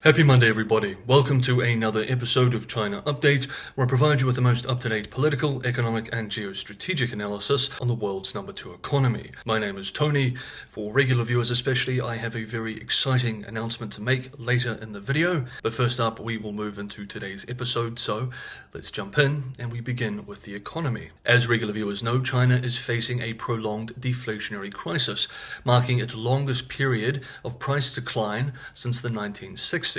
Happy Monday, everybody. Welcome to another episode of China Update, where I provide you with the most up-to-date political, economic, and geostrategic analysis on the world's number 2 economy. My name is Tony. For regular viewers especially, I have a very exciting announcement to make later in the video. But first up, we will move into today's episode, so let's jump in and we begin with the economy. As regular viewers know, China is facing a prolonged deflationary crisis, marking its longest period of price decline since the 1960s.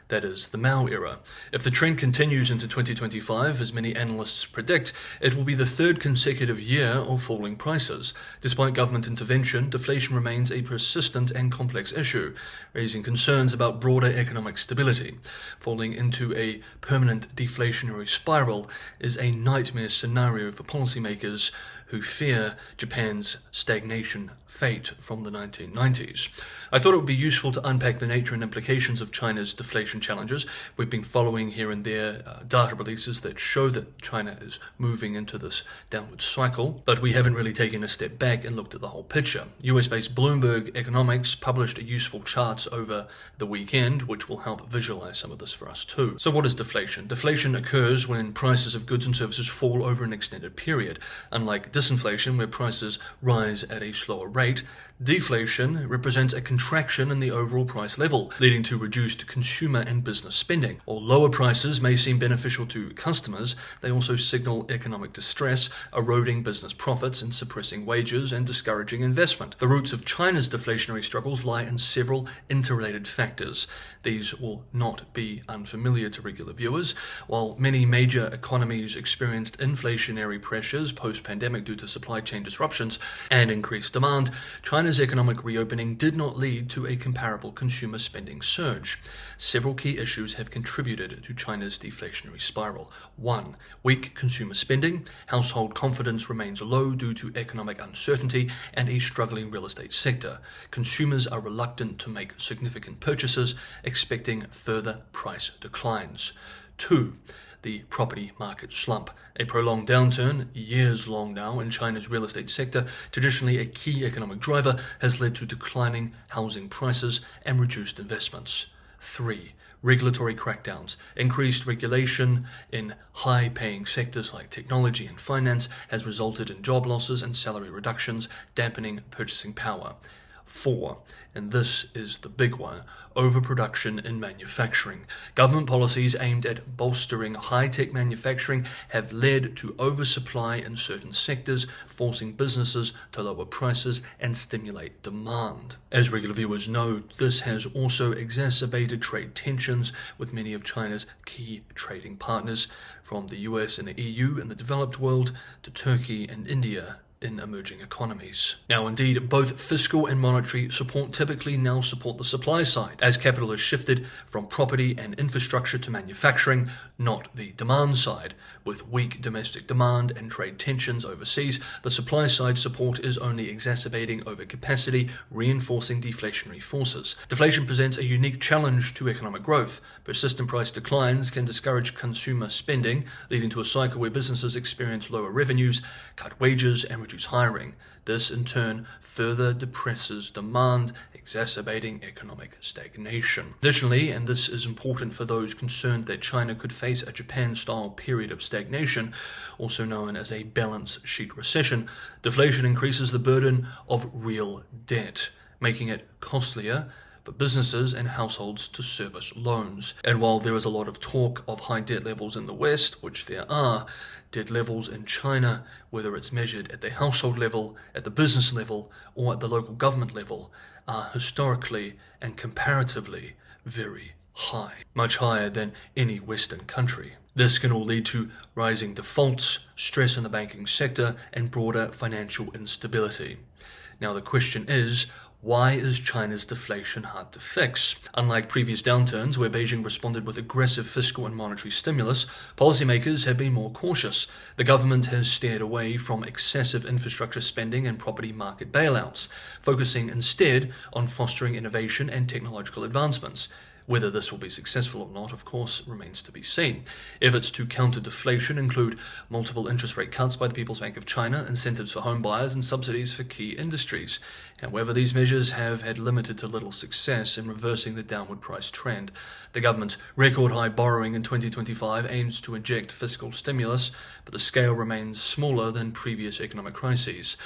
That is, the Mao era. If the trend continues into 2025, as many analysts predict, it will be the third consecutive year of falling prices. Despite government intervention, deflation remains a persistent and complex issue, raising concerns about broader economic stability. Falling into a permanent deflationary spiral is a nightmare scenario for policymakers who fear Japan's stagnation fate from the 1990s. I thought it would be useful to unpack the nature and implications of China's deflation challenges. We've been following here and there data releases that show that China is moving into this downward cycle, but we haven't really taken a step back and looked at the whole picture. US-based Bloomberg Economics published useful charts over the weekend, which will help visualize some of this for us too. So what is deflation? Deflation occurs when prices of goods and services fall over an extended period. Unlike disinflation, where prices rise at a slower rate, deflation represents a contraction in the overall price level, leading to reduced consumer and business spending. While lower prices may seem beneficial to customers, they also signal economic distress, eroding business profits and suppressing wages and discouraging investment. The roots of China's deflationary struggles lie in several interrelated factors. These will not be unfamiliar to regular viewers. While many major economies experienced inflationary pressures post-pandemic due to supply chain disruptions and increased demand, China's economic reopening did not lead to a comparable consumer spending surge. Several key issues have contributed to China's deflationary spiral. 1. Weak consumer spending. Household confidence remains low due to economic uncertainty and a struggling real estate sector. Consumers are reluctant to make significant purchases, expecting further price declines. 2. The property market slump. A prolonged downturn, years long now, in China's real estate sector, traditionally a key economic driver, has led to declining housing prices and reduced investments. 3. Regulatory crackdowns. Increased regulation in high-paying sectors like technology and finance has resulted in job losses and salary reductions, dampening purchasing power. 4. And this is the big one, overproduction in manufacturing. Government policies aimed at bolstering high-tech manufacturing have led to oversupply in certain sectors, forcing businesses to lower prices and stimulate demand. As regular viewers know, this has also exacerbated trade tensions with many of China's key trading partners, from the US and the EU in the developed world to Turkey and India in emerging economies. Now, indeed, both fiscal and monetary support typically now support the supply side, as capital has shifted from property and infrastructure to manufacturing, not the demand side. With weak domestic demand and trade tensions overseas, the supply side support is only exacerbating overcapacity, reinforcing deflationary forces. Deflation presents a unique challenge to economic growth. Persistent price declines can discourage consumer spending, leading to a cycle where businesses experience lower revenues, cut wages, and reduce hiring. This, in turn, further depresses demand, exacerbating economic stagnation. Additionally, and this is important for those concerned that China could face a Japan-style period of stagnation, also known as a balance sheet recession, deflation increases the burden of real debt, making it costlier for businesses and households to service loans. And while there is a lot of talk of high debt levels in the West, which there are, debt levels in China, whether it's measured at the household level, at the business level, or at the local government level, are historically and comparatively very high, much higher than any Western country. This can all lead to rising defaults, stress in the banking sector, and broader financial instability. Now the question is, why is China's deflation hard to fix? Unlike previous downturns where Beijing responded with aggressive fiscal and monetary stimulus, policymakers have been more cautious. The government has steered away from excessive infrastructure spending and property market bailouts, focusing instead on fostering innovation and technological advancements. Whether this will be successful or not, of course, remains to be seen. Efforts to counter deflation include multiple interest rate cuts by the People's Bank of China, incentives for home buyers, and subsidies for key industries. However, these measures have had limited to little success in reversing the downward price trend. The government's record-high borrowing in 2025 aims to inject fiscal stimulus, but the scale remains smaller than previous economic crises.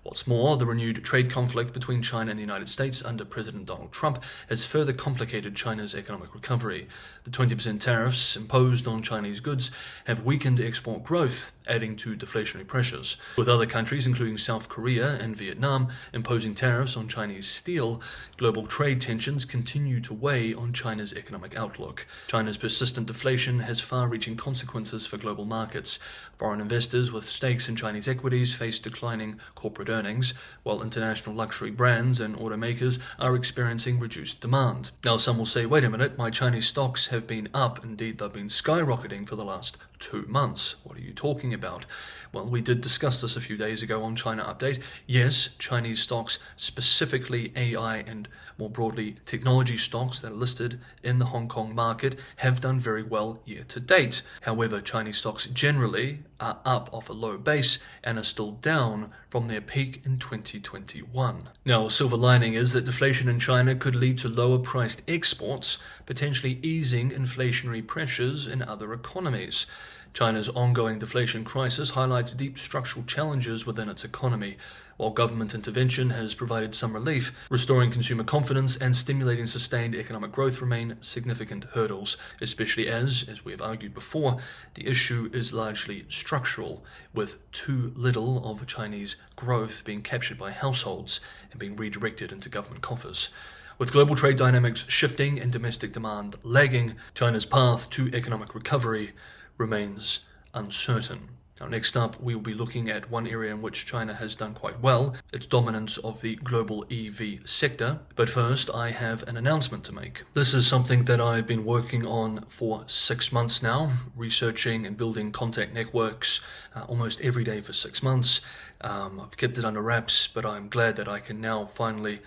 What's more, the renewed trade conflict between China and the United States under President Donald Trump has further complicated China's economic recovery. The 20% tariffs imposed on Chinese goods have weakened export growth, adding to deflationary pressures. With other countries, including South Korea and Vietnam, imposing tariffs on Chinese steel, global trade tensions continue to weigh on China's economic outlook. China's persistent deflation has far-reaching consequences for global markets. Foreign investors with stakes in Chinese equities face declining corporate earnings, while international luxury brands and automakers are experiencing reduced demand. Now, some will say, wait a minute, my Chinese stocks have been up. Indeed, they've been skyrocketing for the last 2 months. What are you talking about? Well, we did discuss this a few days ago on China Update. Yes, Chinese stocks, specifically AI and more broadly technology stocks that are listed in the Hong Kong market, have done very well year to date. However, Chinese stocks generally are up off a low base and are still down from their peak in 2021. Now, a silver lining is that deflation in China could lead to lower priced exports, potentially easing inflationary pressures in other economies. China's ongoing deflation crisis highlights deep structural challenges within its economy. While government intervention has provided some relief, restoring consumer confidence and stimulating sustained economic growth remain significant hurdles, especially as we have argued before, the issue is largely structural, with too little of Chinese growth being captured by households and being redirected into government coffers. With global trade dynamics shifting and domestic demand lagging, China's path to economic recovery remains uncertain. Now, next up, we will be looking at one area in which China has done quite well, its dominance of the global EV sector. But first, I have an announcement to make. This is something that I've been working on for 6 months now, researching and building contact networks almost every day for 6 months. I've kept it under wraps, but I'm glad that I can now finally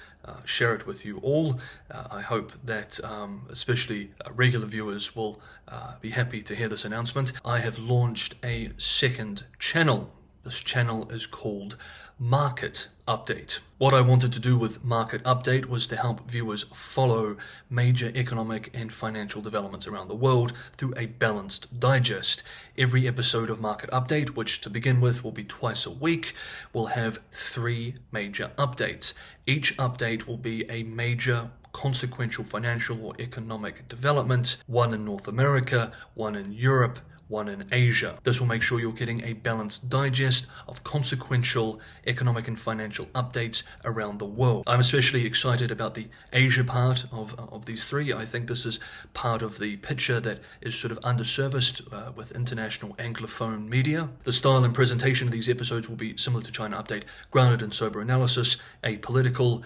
share it with you all. I hope that especially regular viewers will be happy to hear this announcement. I have launched a second channel. This channel is called Market Update. What I wanted to do with Market Update was to help viewers follow major economic and financial developments around the world through a balanced digest. Every episode of Market Update, which to begin with will be twice a week, will have 3 major updates. Each update will be a major consequential financial or economic development, one in North America, one in Europe, one in Asia. This will make sure you're getting a balanced digest of consequential economic and financial updates around the world. I'm especially excited about the Asia part of these 3. I think this is part of the picture that is sort of underserviced with international Anglophone media. The style and presentation of these episodes will be similar to China Update, grounded in sober analysis, apolitical,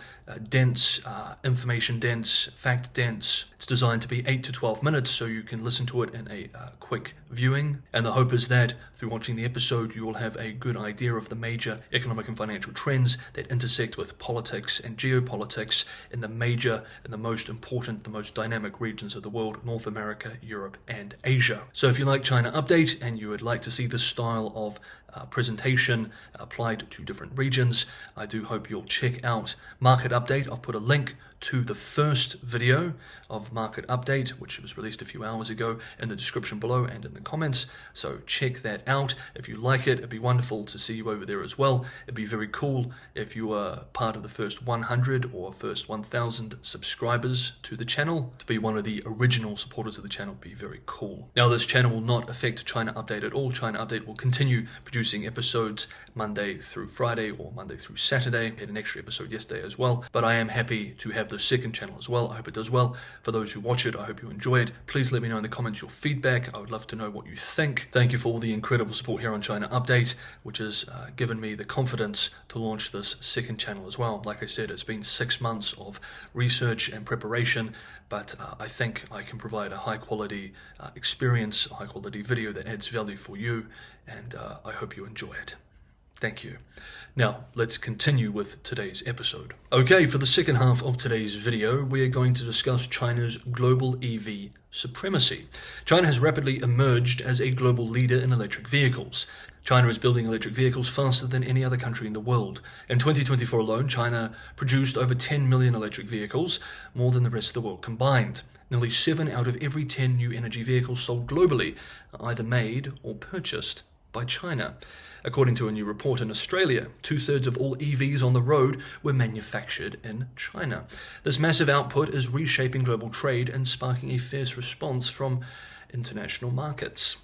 dense, information dense, fact dense. It's designed to be 8 to 12 minutes so you can listen to it in a quick viewing, and the hope is that through watching the episode you will have a good idea of the major economic and financial trends that intersect with politics and geopolitics in the major and the most important, the most dynamic regions of the world, North America, Europe, and Asia. So if you like China Update and you would like to see this style of presentation applied to different regions, I do hope you'll check out Market Update. I'll put a link to the first video of Market Update, which was released a few hours ago, in the description below and in the comments. So check that out. If you like it, it'd be wonderful to see you over there as well. It'd be very cool if you were part of the first 100 or first 1,000 subscribers to the channel. To be one of the original supporters of the channel would be very cool. Now, this channel will not affect China Update at all. China Update will continue producing episodes Monday through Friday or Monday through Saturday. I had an extra episode yesterday as well, but I am happy to have the second channel as well. I hope it does well. For those who watch it, I hope you enjoy it. Please let me know in the comments your feedback. I would love to know what you think. Thank you for all the incredible support here on China Update, which has given me the confidence to launch this second channel as well. Like I said, it's been 6 months of research and preparation, but I think I can provide a high quality experience, a high quality video that adds value for you, and I hope you enjoy it. Thank you. Now, let's continue with today's episode. Okay, for the second half of today's video, we are going to discuss China's global EV supremacy. China has rapidly emerged as a global leader in electric vehicles. China is building electric vehicles faster than any other country in the world. In 2024 alone, China produced over 10 million electric vehicles, more than the rest of the world combined. Nearly 7 out of every 10 new energy vehicles sold globally are either made or purchased by China. According to a new report in Australia, 2/3 of all EVs on the road were manufactured in China. This massive output is reshaping global trade and sparking a fierce response from international markets.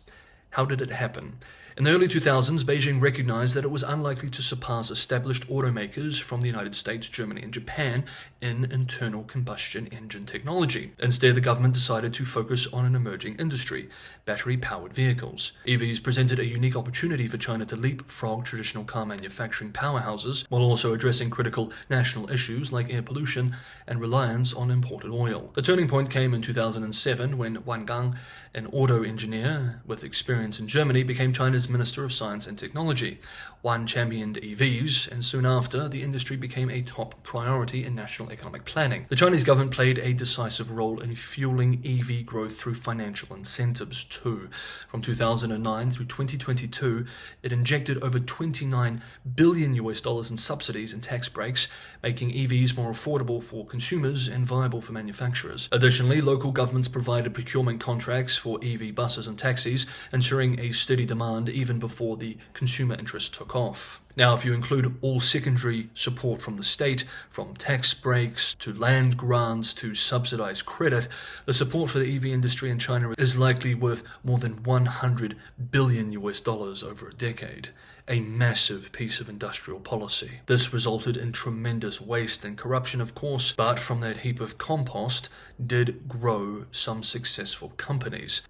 How did it happen? In the early 2000s, Beijing recognized that it was unlikely to surpass established automakers from the United States, Germany, and Japan in internal combustion engine technology. Instead, the government decided to focus on an emerging industry, battery-powered vehicles. EVs presented a unique opportunity for China to leapfrog traditional car manufacturing powerhouses, while also addressing critical national issues like air pollution and reliance on imported oil. The turning point came in 2007 when Wang Gang, an auto engineer with experience in Germany, became China's Minister of Science and Technology. Wan championed EVs, and soon after, the industry became a top priority in national economic planning. The Chinese government played a decisive role in fueling EV growth through financial incentives too. From 2009 through 2022, it injected over $29 billion in subsidies and tax breaks, making EVs more affordable for consumers and viable for manufacturers. Additionally, local governments provided procurement contracts for EV buses and taxis, ensuring a steady demand even before the consumer interest took off. Now, if you include all secondary support from the state, from tax breaks to land grants to subsidized credit, the support for the EV industry in China is likely worth more than $100 billion over a decade. A massive piece of industrial policy. This resulted in tremendous waste and corruption, of course, but from that heap of compost did grow some successful companies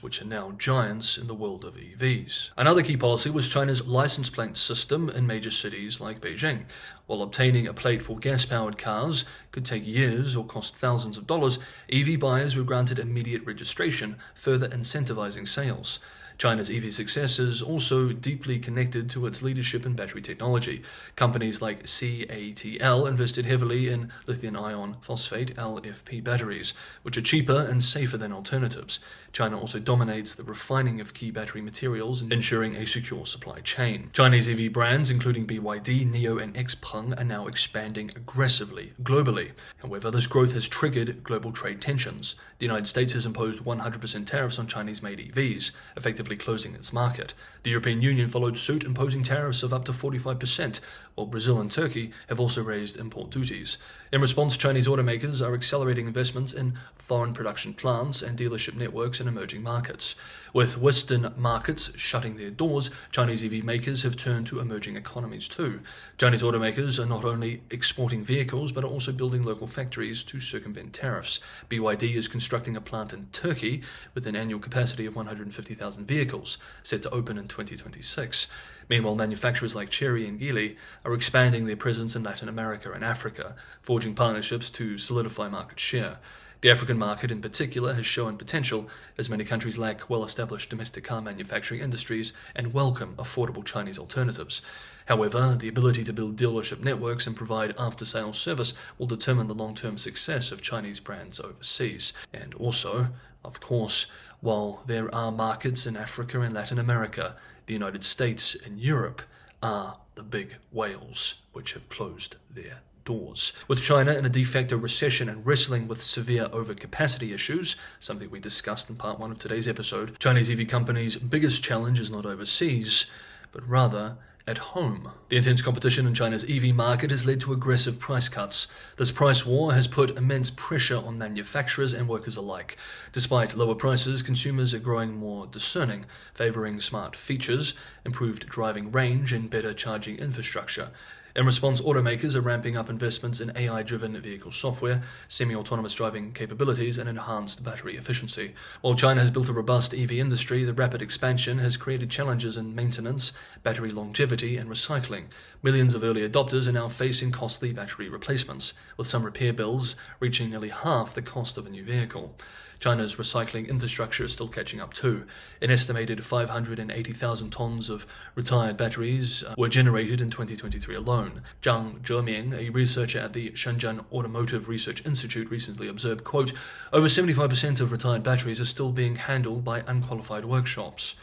which are now giants in the world of EVs. Another key policy was China's license plate system in major cities like Beijing. While obtaining a plate for gas-powered cars could take years or cost thousands of dollars, EV buyers were granted immediate registration, further incentivizing sales. China's EV success is also deeply connected to its leadership in battery technology. Companies like CATL invested heavily in lithium iron phosphate (LFP) batteries, which are cheaper and safer than alternatives. China also dominates the refining of key battery materials, ensuring a secure supply chain. Chinese EV brands, including BYD, NIO, and XPeng, are now expanding aggressively globally. However, this growth has triggered global trade tensions. The United States has imposed 100% tariffs on Chinese-made EVs, effectively closing its market. The European Union followed suit, imposing tariffs of up to 45%, while Brazil and Turkey have also raised import duties. In response, Chinese automakers are accelerating investments in foreign production plants and dealership networks in emerging markets. With Western markets shutting their doors, Chinese EV makers have turned to emerging economies too. Chinese automakers are not only exporting vehicles, but are also building local factories to circumvent tariffs. BYD is constructing a plant in Turkey with an annual capacity of 150,000 vehicles, set to open in 2026. Meanwhile, manufacturers like Chery and Geely are expanding their presence in Latin America and Africa, forging partnerships to solidify market share. The African market in particular has shown potential, as many countries lack well-established domestic car manufacturing industries and welcome affordable Chinese alternatives. However, the ability to build dealership networks and provide after-sales service will determine the long-term success of Chinese brands overseas. And also, of course, while there are markets in Africa and Latin America, the United States and Europe are the big whales which have closed their doors. With China in a de facto recession and wrestling with severe overcapacity issues, something we discussed in part 1 of today's episode, Chinese EV companies' biggest challenge is not overseas, but rather at home. The intense competition in China's EV market has led to aggressive price cuts. This price war has put immense pressure on manufacturers and workers alike. Despite lower prices, consumers are growing more discerning, favoring smart features, improved driving range, and better charging infrastructure. In response, automakers are ramping up investments in AI-driven vehicle software, semi-autonomous driving capabilities, and enhanced battery efficiency. While China has built a robust EV industry, the rapid expansion has created challenges in maintenance, battery longevity, and recycling. Millions of early adopters are now facing costly battery replacements, with some repair bills reaching nearly half the cost of a new vehicle. China's recycling infrastructure is still catching up too. An estimated 580,000 tons of retired batteries were generated in 2023 alone. Zhang Zheming, a researcher at the Shenzhen Automotive Research Institute, recently observed, quote, "Over 75% of retired batteries are still being handled by unqualified workshops,"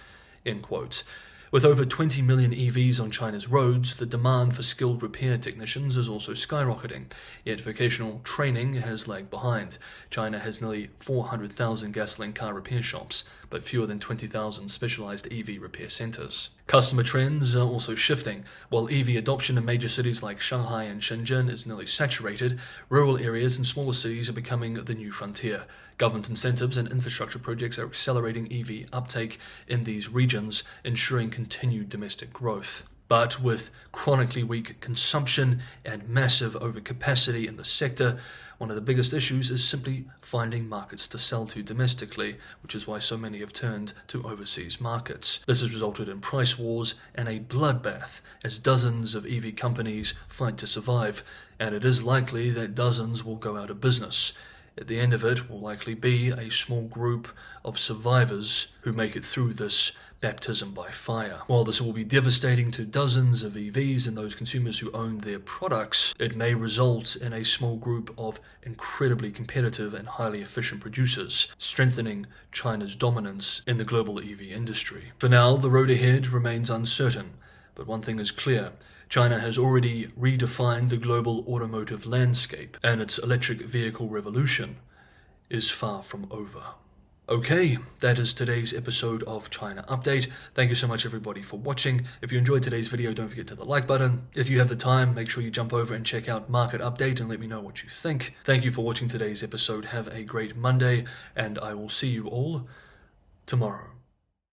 end quote. With over 20 million EVs on China's roads, the demand for skilled repair technicians is also skyrocketing, yet vocational training has lagged behind. China has nearly 400,000 gasoline car repair shops, but fewer than 20,000 specialized EV repair centers. Customer trends are also shifting. While EV adoption in major cities like Shanghai and Shenzhen is nearly saturated, rural areas and smaller cities are becoming the new frontier. Government incentives and infrastructure projects are accelerating EV uptake in these regions, ensuring continued domestic growth. But with chronically weak consumption and massive overcapacity in the sector, one of the biggest issues is simply finding markets to sell to domestically, which is why so many have turned to overseas markets. This has resulted in price wars and a bloodbath as dozens of EV companies fight to survive, and it is likely that dozens will go out of business. At the end of it will likely be a small group of survivors who make it through this baptism by fire. While this will be devastating to dozens of EVs and those consumers who own their products, it may result in a small group of incredibly competitive and highly efficient producers, strengthening China's dominance in the global EV industry. For now, the road ahead remains uncertain, but one thing is clear. China has already redefined the global automotive landscape, and its electric vehicle revolution is far from over. Okay, that is today's episode of China Update. Thank you so much everybody for watching. If you enjoyed today's video, don't forget to hit the like button. If you have the time, make sure you jump over and check out Market Update and let me know what you think. Thank you for watching today's episode. Have a great Monday, and I will see you all tomorrow.